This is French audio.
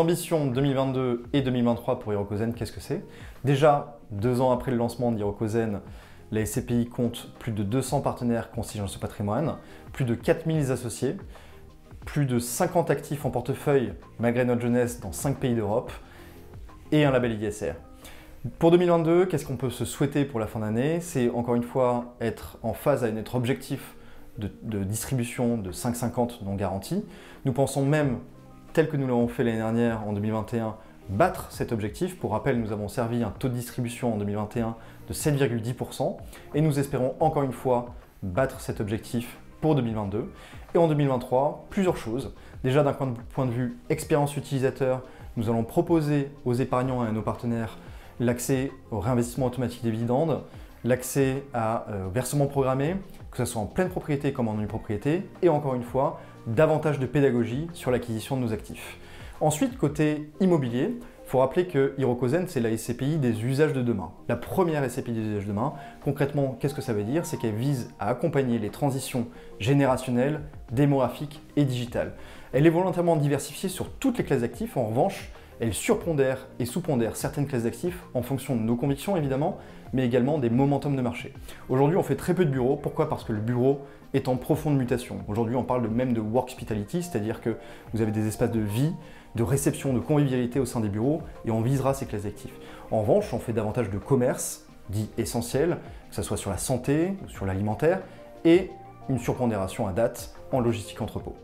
ambitions 2022 et 2023 pour Hirokozen, qu'est-ce que c'est? Déjà, 2 ans après le lancement d'Hirokozen, la SCPI compte plus de 200 partenaires constituant ce patrimoine, plus de 4000 associés, plus de 50 actifs en portefeuille malgré notre jeunesse dans 5 pays d'Europe et un label ISR. Pour 2022, qu'est-ce qu'on peut se souhaiter pour la fin d'année? C'est encore une fois être en phase avec notre objectif de distribution de 5,50 non garantis. Nous pensons même, tel que nous l'avons fait l'année dernière en 2021, battre cet objectif. Pour rappel, nous avons servi un taux de distribution en 2021 de 7,10% et nous espérons encore une fois battre cet objectif pour 2022. Et en 2023, plusieurs choses. Déjà d'un point de vue expérience utilisateur, nous allons proposer aux épargnants et à nos partenaires l'accès au réinvestissement automatique des dividendes, l'accès au versement programmé, que ce soit en pleine propriété comme en nue-propriété, et encore une fois, davantage de pédagogie sur l'acquisition de nos actifs. Ensuite, côté immobilier, il faut rappeler que Hirokozen, c'est la SCPI des usages de demain. La première SCPI des usages de demain, concrètement, qu'est-ce que ça veut dire? C'est qu'elle vise à accompagner les transitions générationnelles, démographiques et digitales. Elle est volontairement diversifiée sur toutes les classes d'actifs. En revanche, elle surpondère et sous-pondère certaines classes d'actifs en fonction de nos convictions évidemment, mais également des momentum de marché. Aujourd'hui, on fait très peu de bureaux. Pourquoi? Parce que le bureau est en profonde mutation. Aujourd'hui, on parle même de work hospitality, c'est-à-dire que vous avez des espaces de vie, de réception, de convivialité au sein des bureaux et on visera ces classes d'actifs. En revanche, on fait davantage de commerce, dit essentiel, que ce soit sur la santé ou sur l'alimentaire, et une surpondération à date en logistique entrepôt.